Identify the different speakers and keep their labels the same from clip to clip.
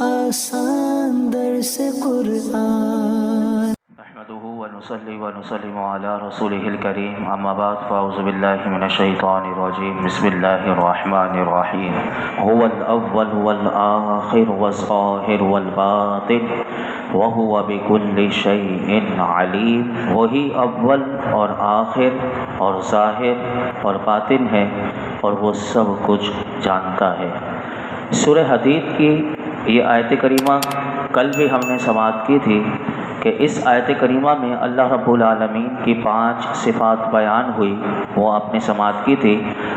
Speaker 1: آسان درس قرآن
Speaker 2: نحمده ونصلي ونسلم على رسوله الكريم اما بعد فاعوذ بالله من الشيطان الرجيم بسم الله الرحمن الرحيم هو الاول والآخر والظاهر والباطن وهو بكل شيء عليم. وہی اول اور آخر اور ظاہر اور باطن ہے اور وہ سب کچھ جانتا ہے. سورہ حدید کی یہ آیت کریمہ کل بھی ہم نے سماعت کی تھی کہ اس آیت کریمہ میں اللہ رب العالمین کی 5 صفات بیان ہوئی، وہ آپ نے سماعت کی تھی.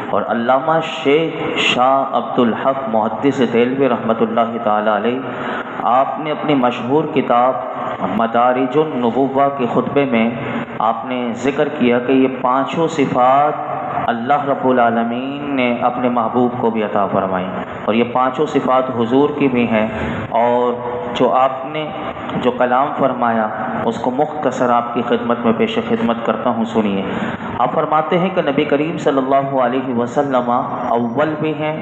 Speaker 2: اور علامہ شیخ شاہ عبد الحق محدث دہلوی رحمۃ اللہ تعالی علیہ آپ نے اپنی مشہور کتاب مدارج النبوہ کے خطبے میں آپ نے ذکر کیا کہ یہ 5 صفات اللہ رب العالمین نے اپنے محبوب کو بھی عطا فرمائی، اور یہ 5 صفات حضور کی بھی ہیں. اور جو آپ نے جو کلام فرمایا اس کو مختصر آپ کی خدمت میں پیش خدمت کرتا ہوں، سنیے. آپ فرماتے ہیں کہ نبی کریم صلی اللہ علیہ وسلم اول بھی ہیں،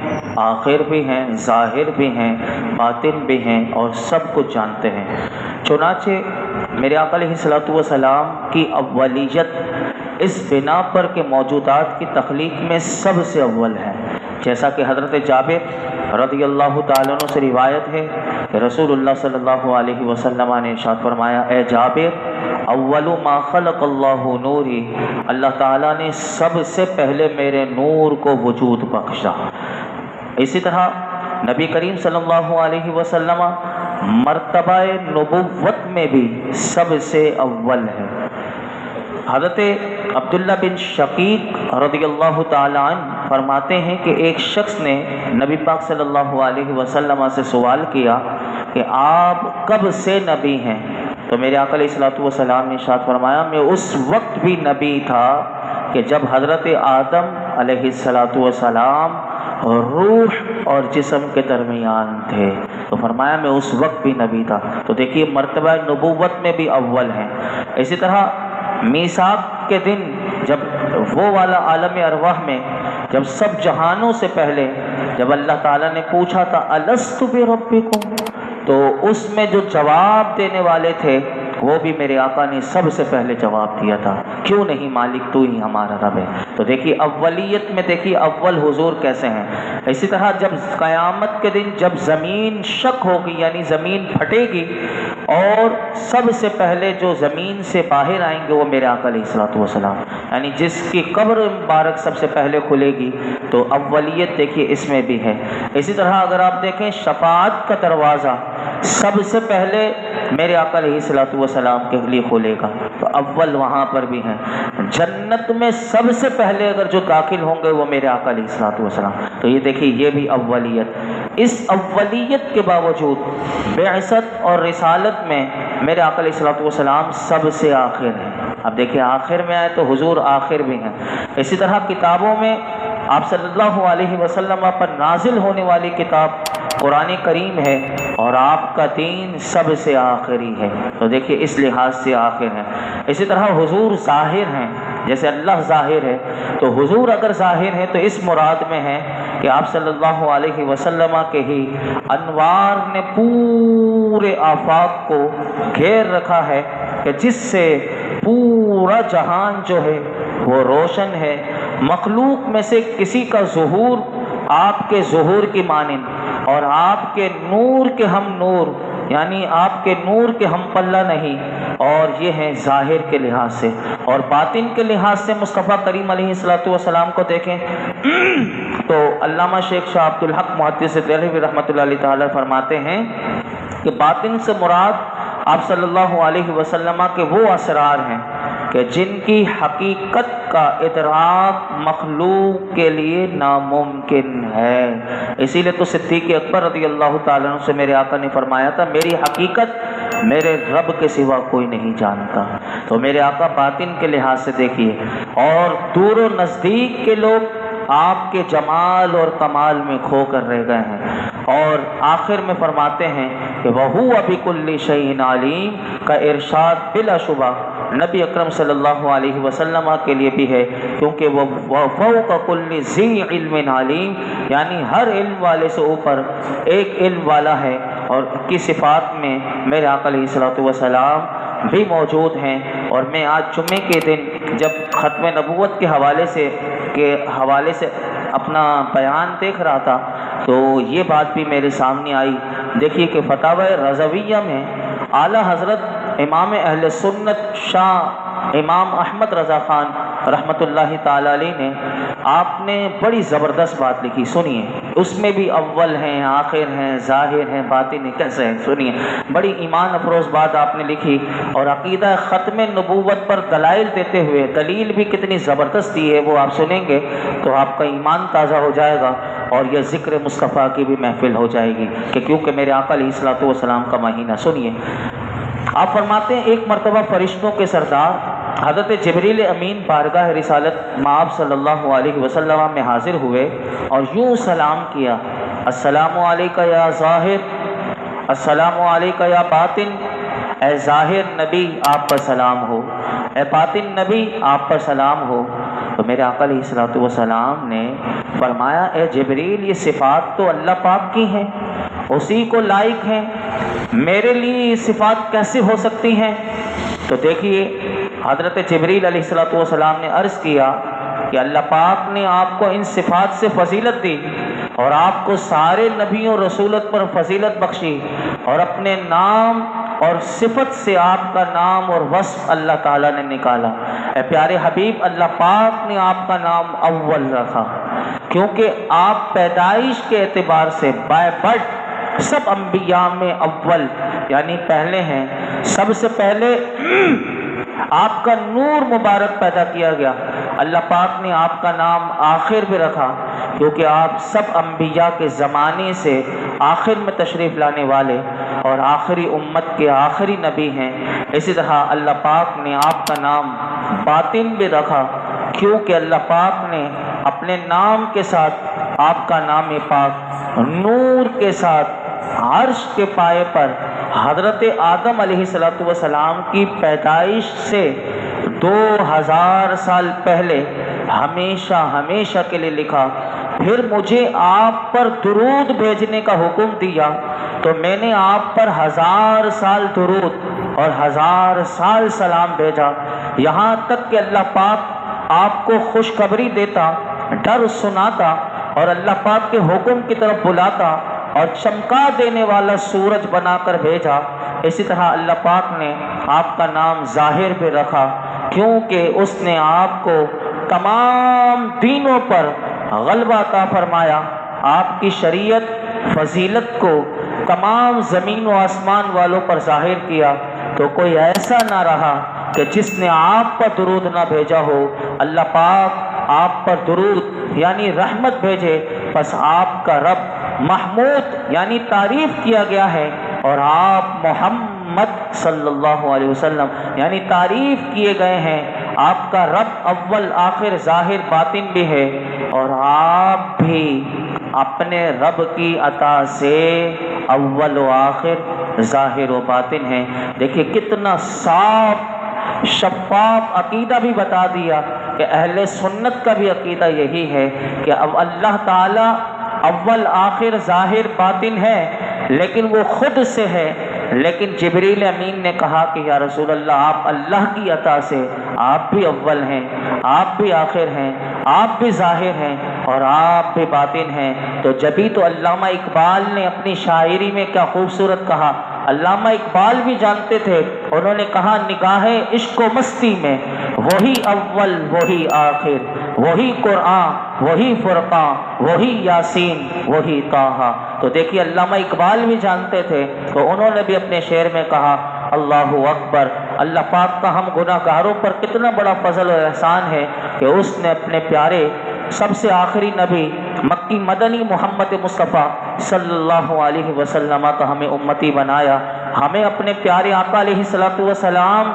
Speaker 2: آخر بھی ہیں، ظاہر بھی ہیں، باطن بھی ہیں اور سب کچھ جانتے ہیں. چنانچہ میرے آقا علیہ الصلوۃ والسلام کی اولیت اس بنا پر کہ موجودات کی تخلیق میں سب سے اول ہے، جیسا کہ حضرت جابر رضی اللہ تعالیٰ عنہ سے روایت ہے کہ رسول اللہ صلی اللہ علیہ وسلم نے ارشاد فرمایا، اے جابر اول ما خلق اللہ نوری، اللہ تعالیٰ نے سب سے پہلے میرے نور کو وجود بخشا. اسی طرح نبی کریم صلی اللہ علیہ وسلم مرتبہ نبوت میں بھی سب سے اول ہے. حضرت عبداللہ بن شقیق رضی اللہ تعالیٰ عنہ فرماتے ہیں کہ ایک شخص نے نبی پاک صلی اللہ علیہ وسلم سے سوال کیا کہ آپ کب سے نبی ہیں؟ تو میرے آقا علیہ الصلوۃ والسلام نے ارشاد فرمایا، میں اس وقت بھی نبی تھا کہ جب حضرت آدم علیہ الصلوۃ والسلام روح اور جسم کے درمیان تھے. تو فرمایا میں اس وقت بھی نبی تھا. تو دیکھیے مرتبہ نبوت میں بھی اول ہیں. اسی طرح میثاق کے دن جب وہ والا عالم ارواح میں جب سب جہانوں سے پہلے جب اللہ تعالیٰ نے پوچھا تھا الست بربکم، تو اس میں جو جواب دینے والے تھے وہ بھی میرے آقا نے سب سے پہلے جواب دیا تھا، کیوں نہیں مالک تو ہی ہمارا رب ہے. تو دیکھیے اولیت میں دیکھیے اول حضور کیسے ہیں. اسی طرح جب قیامت کے دن جب زمین شق ہوگی یعنی زمین پھٹے گی اور سب سے پہلے جو زمین سے باہر آئیں گے وہ میرے آقا علیہ الصلوۃ والسلام، یعنی جس کی قبر مبارک سب سے پہلے کھلے گی. تو اولیت دیکھیے اس میں بھی ہے. اسی طرح اگر آپ دیکھیں شفاعت کا دروازہ سب سے پہلے میرے آقا علیہ الصلوۃ والسلام کے لیے کھولے گا، تو اول وہاں پر بھی ہیں. جنت میں سب سے پہلے اگر جو داخل ہوں گے وہ میرے آقا علیہ الصلوۃ والسلام. تو یہ دیکھیے یہ بھی اولیت. اس اولیت کے باوجود بعثت اور رسالت میں میرے آقا علیہ الصلوۃ والسلام سب سے آخر ہیں. اب دیکھیے آخر میں آئے تو حضور آخر بھی ہیں. اسی طرح کتابوں میں آپ صلی اللہ علیہ وسلم پر نازل ہونے والی کتاب قرآن کریم ہے اور آپ کا دین سب سے آخری ہے. تو دیکھیے اس لحاظ سے آخر ہے. اسی طرح حضور ظاہر ہیں، جیسے اللہ ظاہر ہے تو حضور اگر ظاہر ہے تو اس مراد میں ہے کہ آپ صلی اللہ علیہ وسلم کے ہی انوار نے پورے آفاق کو گھیر رکھا ہے کہ جس سے پورا جہان جو ہے وہ روشن ہے. مخلوق میں سے کسی کا ظہور آپ کے ظہور کی مانند اور آپ کے نور کے ہم نور یعنی آپ کے نور کے ہم پلہ نہیں. اور یہ ہیں ظاہر کے لحاظ سے. اور باطن کے لحاظ سے مصطفیٰ کریم علیہ الصلوۃ والسلام کو دیکھیں تو علامہ شیخ شاہ عبد الحق محدث دہلوی رحمۃ اللہ علیہ تعالی فرماتے ہیں کہ باطن سے مراد آپ صلی اللہ علیہ وسلم کے وہ اسرار ہیں کہ جن کی حقیقت کا ادراک مخلوق کے لیے ناممکن ہے. اسی لیے تو صدیق اکبر رضی اللہ تعالیٰ عنہ سے میرے آقا نے فرمایا تھا میری حقیقت میرے رب کے سوا کوئی نہیں جانتا. تو میرے آقا باطن کے لحاظ سے دیکھیے اور دور و نزدیک کے لوگ آپ کے جمال اور کمال میں کھو کر رہ گئے ہیں. اور آخر میں فرماتے ہیں کہ وَهُوَ بِكُلِّ شَيْءٍ عَلِيمٌ کا ارشاد بلا شبہ نبی اکرم صلی اللہ علیہ وسلم کے لیے بھی ہے، کیونکہ وہ فوق کل ذی علم علیم یعنی ہر علم والے سے اوپر ایک علم والا ہے اور کی صفات میں میرے آقا علیہ الصلوۃ والسلام بھی موجود ہیں۔ اور میں آج جمعے کے دن جب ختم نبوت کے حوالے سے اپنا بیان دیکھ رہا تھا تو یہ بات بھی میرے سامنے آئی۔ دیکھیے کہ فتاوی رضویہ میں اعلیٰ حضرت امام اہل سنت شاہ امام احمد رضا خان رحمۃ اللہ تعالی علیہ نے آپ نے بڑی زبردست بات لکھی، سنیے۔ اس میں بھی اول ہیں، آخر ہیں، ظاہر ہیں، باطن ہیں، کیسے ہیں، سنیے۔ بڑی ایمان افروز بات آپ نے لکھی اور عقیدہ ختم نبوت پر دلائل دیتے ہوئے دلیل بھی کتنی زبردست دی ہے، وہ آپ سنیں گے تو آپ کا ایمان تازہ ہو جائے گا اور یہ ذکر مصطفیٰ کی بھی محفل ہو جائے گی کہ کیونکہ میرے آقا علیہ الصلوۃ والسلام کا مہینہ۔ سنیے، آپ فرماتے ہیں ایک مرتبہ فرشتوں کے سردار حضرت جبریل امین بارگاہ رسالت مآب صلی اللہ علیہ وسلم میں حاضر ہوئے اور یوں سلام کیا، السلام علیکہ یا ظاہر، السلام علیکہ یا باطن۔ اے ظاہر نبی آپ پر سلام ہو، اے باطن نبی آپ پر سلام ہو۔ تو میرے آقا علیہ الصلوۃ والسلام نے فرمایا، اے جبریل یہ صفات تو اللہ پاک کی ہیں، اسی کو لائق ہیں، میرے لیے یہ صفات کیسے ہو سکتی ہیں؟ تو دیکھیے حضرت جبریل علیہ الصلوۃ والسلام نے عرض کیا کہ اللہ پاک نے آپ کو ان صفات سے فضیلت دی اور آپ کو سارے نبیوں رسولت پر فضیلت بخشی اور اپنے نام اور صفت سے آپ کا نام اور وصف اللہ تعالیٰ نے نکالا۔ اے پیارے حبیب، اللہ پاک نے آپ کا نام اول رکھا کیونکہ آپ پیدائش کے اعتبار سے بائی برتھ سب انبیاء میں اول یعنی پہلے ہیں۔ سب سے پہلے آپ کا نور مبارک پیدا کیا گیا۔ اللہ پاک نے آپ کا نام آخر بھی رکھا کیونکہ آپ سب انبیاء کے زمانے سے آخر میں تشریف لانے والے اور آخری امت کے آخری نبی ہیں۔ اسی طرح اللہ پاک نے آپ کا نام باطن بھی رکھا کیونکہ اللہ پاک نے اپنے نام کے ساتھ آپ کا نام پاک نور کے ساتھ عرش کے پائے پر حضرت آدم علیہ السلام کی پیدائش سے 2000 سال پہلے ہمیشہ کے لیے لکھا۔ پھر مجھے آپ پر درود بھیجنے کا حکم دیا تو میں نے آپ پر 1000 سال درود اور 1000 سال سلام بھیجا، یہاں تک کہ اللہ پاک آپ کو خوشخبری دیتا، ڈر سناتا اور اللہ پاک کے حکم کی طرف بلاتا اور چمکا دینے والا سورج بنا کر بھیجا۔ اسی طرح اللہ پاک نے آپ کا نام ظاہر بھی رکھا کیونکہ اس نے آپ کو تمام دینوں پر غلبہ عطا فرمایا، آپ کی شریعت فضیلت کو تمام زمین و آسمان والوں پر ظاہر کیا تو کوئی ایسا نہ رہا کہ جس نے آپ پر درود نہ بھیجا ہو۔ اللہ پاک آپ پر درود یعنی رحمت بھیجے، بس آپ کا رب محمود یعنی تعریف کیا گیا ہے اور آپ محمد صلی اللہ علیہ وسلم یعنی تعریف کیے گئے ہیں۔ آپ کا رب اول آخر ظاہر باطن بھی ہے اور آپ بھی اپنے رب کی عطا سے اول و آخر ظاہر و باطن ہیں۔ دیکھیے کتنا صاف شفاف عقیدہ بھی بتا دیا کہ اہل سنت کا بھی عقیدہ یہی ہے کہ اب اللہ تعالیٰ اول آخر ظاہر باطن ہے لیکن وہ خود سے ہے، لیکن جبریل امین نے کہا کہ یا رسول اللہ آپ اللہ کی عطا سے آپ بھی اول ہیں، آپ بھی آخر ہیں، آپ بھی ظاہر ہیں اور آپ بھی باطن ہیں۔ تو جبھی تو علامہ اقبال نے اپنی شاعری میں کیا خوبصورت کہا، علامہ اقبال بھی جانتے تھے، انہوں نے کہا نگاہ عشق و مستی میں وہی اول وہی آخر، وہی قرآن وہی فرقان وہی یاسین وہی طٰہٰ۔ تو دیکھیے علامہ اقبال بھی جانتے تھے تو انہوں نے بھی اپنے شعر میں کہا اللہ اکبر، اللہ پاک کا ہم گناہ گاروں پر کتنا بڑا فضل و احسان ہے کہ اس نے اپنے پیارے سب سے آخری نبی مکی مدنی محمد مصطفیٰ صلی اللہ علیہ وسلم کا ہمیں امتی بنایا۔ ہمیں اپنے پیارے آقا علیہ الصلوۃ والسلام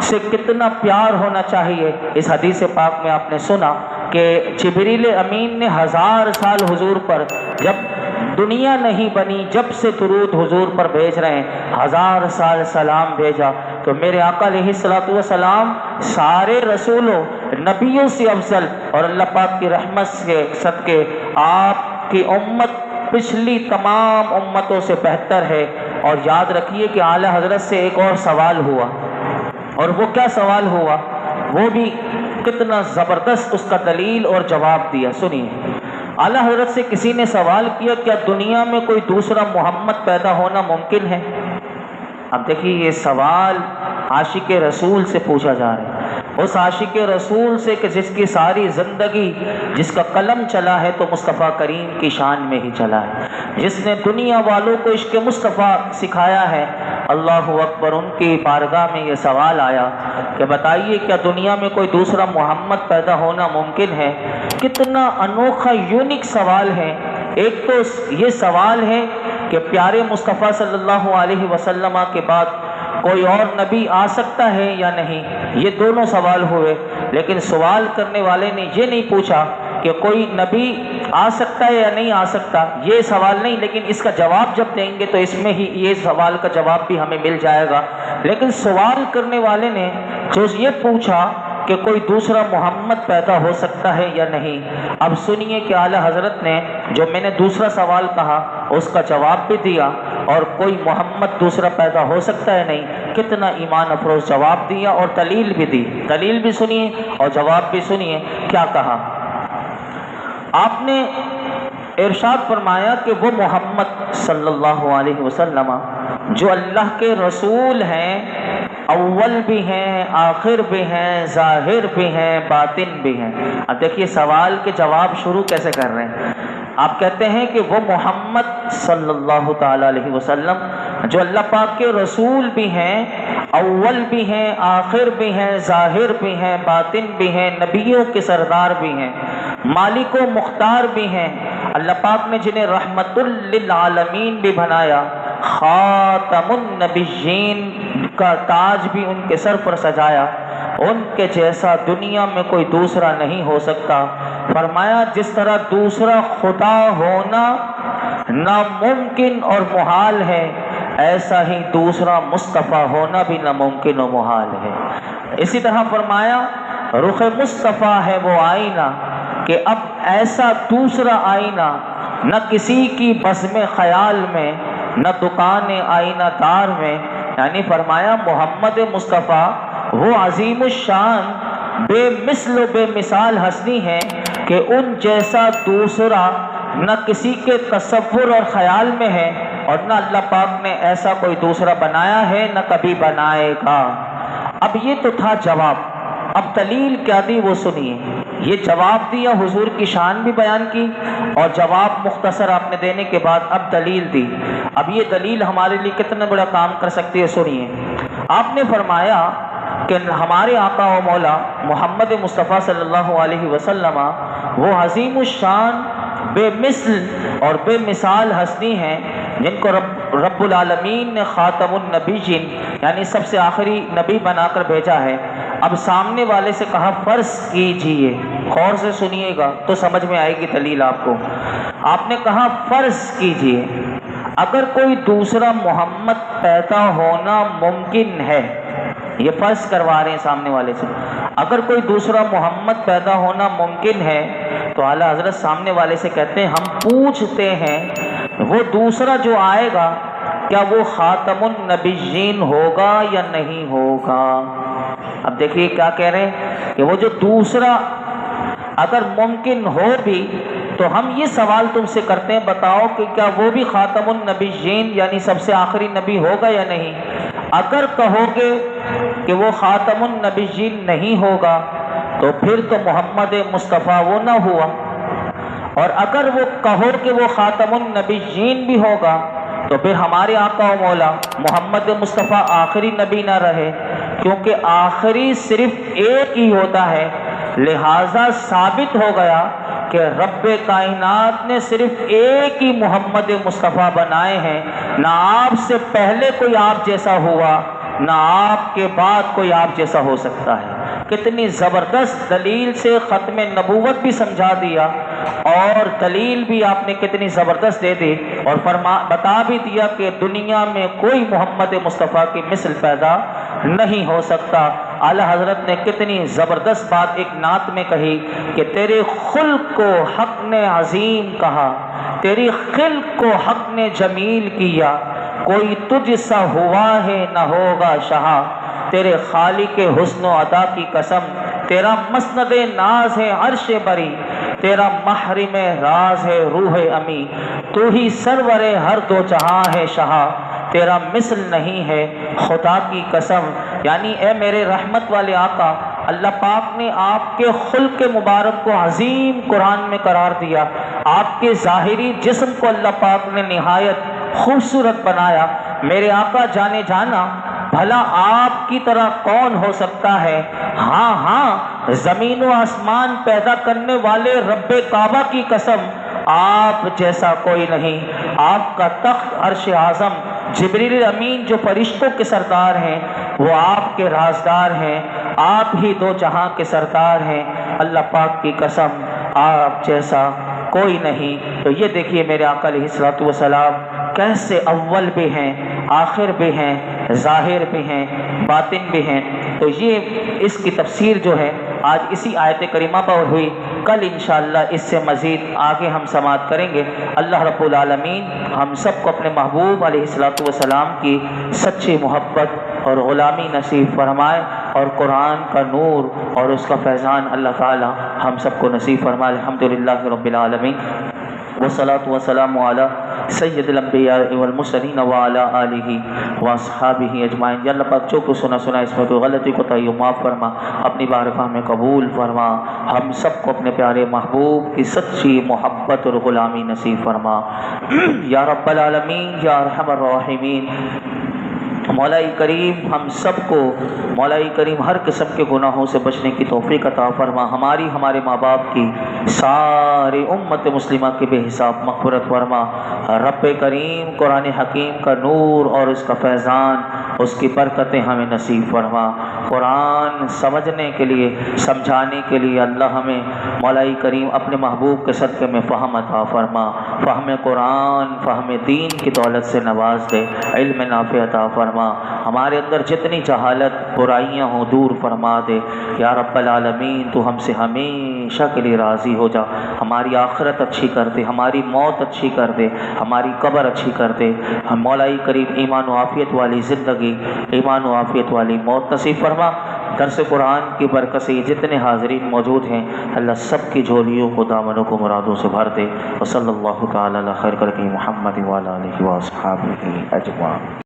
Speaker 2: سے کتنا پیار ہونا چاہیے۔ اس حدیث پاک میں آپ نے سنا کہ جبریل امین نے 1000 سال حضور پر، جب دنیا نہیں بنی جب سے درود حضور پر بھیج رہے ہیں، 1000 سال سلام بھیجا۔ تو میرے آقا علیہ الصلوۃ والسلام سارے رسولوں نبیوں سے افضل اور اللہ پاک کی رحمت سے صدقے آپ کی امت پچھلی تمام امتوں سے بہتر ہے۔ اور یاد رکھیے کہ اعلیٰ حضرت سے ایک اور سوال ہوا، اور وہ کیا سوال ہوا، وہ بھی کتنا زبردست اس کا دلیل اور جواب دیا۔ سنیے، اعلیٰ حضرت سے کسی نے سوال کیا کیا دنیا میں کوئی دوسرا محمد پیدا ہونا ممکن ہے؟ اب دیکھیے یہ سوال عاشق رسول سے پوچھا جا رہا ہے، اس عاشق رسول سے کہ جس کی ساری زندگی، جس کا قلم چلا ہے تو مصطفیٰ کریم کی شان میں ہی چلا ہے، جس نے دنیا والوں کو عشق مصطفیٰ سکھایا ہے۔ اللہ اکبر، ان کی بارگاہ میں یہ سوال آیا کہ بتائیے کیا دنیا میں کوئی دوسرا محمد پیدا ہونا ممکن ہے؟ کتنا انوکھا یونیک سوال ہے۔ ایک تو یہ سوال ہے کہ پیارے مصطفیٰ صلی اللہ علیہ وسلم کے بعد کوئی اور نبی آ سکتا ہے یا نہیں، یہ دونوں سوال ہوئے۔ لیکن سوال کرنے والے نے یہ نہیں پوچھا کہ کوئی نبی آ سکتا ہے یا نہیں آ سکتا، یہ سوال نہیں، لیکن اس کا جواب جب دیں گے تو اس میں ہی یہ سوال کا جواب بھی ہمیں مل جائے گا۔ لیکن سوال کرنے والے نے جو یہ پوچھا کہ کوئی دوسرا محمد پیدا ہو سکتا ہے یا نہیں، اب سنیے کہ اعلیٰ حضرت نے جو میں نے دوسرا سوال کہا اس کا جواب بھی دیا، اور کوئی محمد دوسرا پیدا ہو سکتا ہے نہیں، کتنا ایمان افروز جواب دیا اور دلیل بھی دی۔ دلیل بھی سنیے اور جواب بھی سنیے کیا کہا۔ آپ نے ارشاد فرمایا کہ وہ محمد صلی اللہ علیہ وسلم جو اللہ کے رسول ہیں، اول بھی ہیں، آخر بھی ہیں، ظاہر بھی ہیں، باطن بھی ہیں۔ اب دیکھیے سوال کے جواب شروع کیسے کر رہے ہیں۔ آپ کہتے ہیں کہ وہ محمد صلی اللہ تعالی علیہ وسلم جو اللہ پاک کے رسول بھی ہیں، اول بھی ہیں، آخر بھی ہیں، ظاہر بھی ہیں، باطن بھی ہیں، نبیوں کے سردار بھی ہیں، مالک و مختار بھی ہیں، اللہ پاک نے جنہیں رحمت للعالمین بھی بنایا، خاتم النبیین کا تاج بھی ان کے سر پر سجایا، ان کے جیسا دنیا میں کوئی دوسرا نہیں ہو سکتا۔ فرمایا جس طرح دوسرا خدا ہونا ناممکن اور محال ہے، ایسا ہی دوسرا مصطفیٰ ہونا بھی ناممکن و محال ہے۔ اسی طرح فرمایا رخ مصطفیٰ ہے وہ آئینہ کہ اب ایسا دوسرا آئینہ نہ کسی کی بزم خیال میں، نہ دکان آئینہ دار میں، یعنی فرمایا محمد مصطفیٰ وہ عظیم الشان بے مثل و بے مثال ہستی ہیں کہ ان جیسا دوسرا نہ کسی کے تصور اور خیال میں ہے، اور نہ اللہ پاک نے ایسا کوئی دوسرا بنایا ہے نہ کبھی بنائے گا۔ اب یہ تو تھا جواب، اب دلیل کیا دی وہ سنیے۔ یہ جواب دیا، حضور کی شان بھی بیان کی، اور جواب مختصر آپ نے دینے کے بعد اب دلیل دی۔ اب یہ دلیل ہمارے لیے کتنا بڑا کام کر سکتی ہے سنیے۔ آپ نے فرمایا کہ ہمارے آقا و مولا محمد مصطفیٰ صلی اللہ علیہ وسلم وہ عظیم الشان بے مثل اور بے مثال ہستی ہیں جن کو رب العالمین نے خاتم النبیین یعنی سب سے آخری نبی بنا کر بھیجا ہے۔ اب سامنے والے سے کہا فرض کیجئے، غور سے سنیے گا تو سمجھ میں آئے گی دلیل آپ کو۔ آپ نے کہا فرض کیجئے اگر کوئی دوسرا محمد پیدا ہونا ممکن ہے، یہ فرض کروا رہے ہیں سامنے والے سے، اگر کوئی دوسرا محمد پیدا ہونا ممکن ہے تو اعلیٰ حضرت سامنے والے سے کہتے ہیں ہم پوچھتے ہیں وہ دوسرا جو آئے گا کیا وہ خاتم النبیین ہوگا یا نہیں ہوگا؟ اب دیکھیے کیا کہہ رہے ہیں کہ وہ جو دوسرا اگر ممکن ہو بھی تو ہم یہ سوال تم سے کرتے ہیں بتاؤ کہ کیا وہ بھی خاتم النبیین یعنی سب سے آخری نبی ہوگا یا نہیں؟ اگر کہو گے کہ وہ خاتم النبیین نہیں ہوگا تو پھر تو محمد مصطفیٰ وہ نہ ہوا، اور اگر وہ کہو کہ وہ خاتم النبیین بھی ہوگا تو پھر ہمارے آقا و مولا محمد مصطفیٰ آخری نبی نہ رہے، کیونکہ آخری صرف ایک ہی ہوتا ہے، لہذا ثابت ہو گیا کہ رب کائنات نے صرف ایک ہی محمد مصطفیٰ بنائے ہیں، نہ آپ سے پہلے کوئی آپ جیسا ہوا نہ آپ کے بعد کوئی آپ جیسا ہو سکتا ہے۔ کتنی زبردست دلیل سے ختم نبوت بھی سمجھا دیا، اور دلیل بھی آپ نے کتنی زبردست دے دی، اور بتا بھی دیا کہ دنیا میں کوئی محمد مصطفیٰ کی مثل پیدا نہیں ہو سکتا۔ اعلیٰ حضرت نے کتنی زبردست بات ایک نعت میں کہی کہ تیرے خلق کو حق نے عظیم کہا، تیری خلق کو حق نے جمیل کیا، کوئی تجھ سا ہوا ہے نہ ہوگا شہا، تیرے خالق حسن و عطا کی قسم، تیرا مسند ناز ہے عرش بری، تیرا محرم راز ہے روح امی، تو ہی سرور ہر دو جہاں ہے شہا، تیرا مثل نہیں ہے خدا کی قسم۔ یعنی اے میرے رحمت والے آقا، اللہ پاک نے آپ کے خلق مبارک کو عظیم قرآن میں قرار دیا، آپ کے ظاہری جسم کو اللہ پاک نے نہایت خوبصورت بنایا۔ میرے آقا جانے جانا، بھلا آپ کی طرح کون ہو سکتا ہے؟ ہاں زمین و آسمان پیدا کرنے والے رب کعبہ کی قسم، آپ جیسا کوئی نہیں۔ آپ کا تخت عرش اعظم، جبریل امین جو فرشتوں کے سردار ہیں وہ آپ کے رازدار ہیں، آپ ہی دو جہاں کے سردار ہیں۔ اللہ پاک کی قسم، آپ جیسا کوئی نہیں۔ تو یہ دیکھیے میرے آقا علیہ الصلوۃ والسلام کیسے اول بھی ہیں، آخر بھی ہیں، ظاہر بھی ہیں، باطن بھی ہیں۔ تو یہ اس کی تفسیر جو ہے آج اسی آیت کریمہ پر ہوئی، کل انشاءاللہ اس سے مزید آگے ہم سماعت کریں گے۔ اللہ رب العالمین ہم سب کو اپنے محبوب علیہ الصلوۃ والسلام کی سچی محبت اور غلامی نصیب فرمائے، اور قرآن کا نور اور اس کا فیضان اللہ تعالی ہم سب کو نصیب فرمائے۔ الحمدللہ رب العالمین، والصلاة والسلام علی سید الانبیاء والمرسلین وعلی آلہ واصحابہ اجمعین۔ یا اللہ پاک جو کچھ سنا اس میں کوئی غلطی کوتاہی معاف فرما، اپنی بارگاہ میں قبول فرما، ہم سب کو اپنے پیارے محبوب کی سچی محبت اور غلامی نصیب فرما یا رب العالمین یا ارحم الراحمین۔ مولا کریم ہم سب کو، مولا کریم ہر قسم کے گناہوں سے بچنے کی توفیق عطا فرما، ہماری ہمارے ماں باپ کی، ساری امت مسلمہ کی بے حساب مغفرت فرما۔ رب کریم قرآن حکیم کا نور اور اس کا فیضان، اس کی برکتیں ہمیں نصیب فرما۔ قرآن سمجھنے کے لیے، سمجھانے کے لیے اللہ ہمیں مولا کریم اپنے محبوب کے صدقے میں فہم عطا فرما، فہم قرآن، فہم دین کی دولت سے نواز دے، علم نافع عطا فرما، ہمارے اندر جتنی جہالت برائیاں ہوں دور فرما دے یا رب العالمین۔ تو ہم سے ہمیشہ کے لیے راضی ہو جا، ہماری آخرت اچھی کر دے، ہماری موت اچھی کر دے، ہماری قبر اچھی کر دے، ہم مولا کریم ایمان و عافیت والی زندگی، ایمان و عافیت والی موت نصیب فرما۔ درس قرآن کی برکت سے جتنے حاضرین موجود ہیں اللہ سب کی جھولیوں کو، دامنوں کو مرادوں سے بھر دے۔ وصلی اللہ تعالی علی خیر خلقہ محمد وعلی آلہ واصحابہ اجمعین۔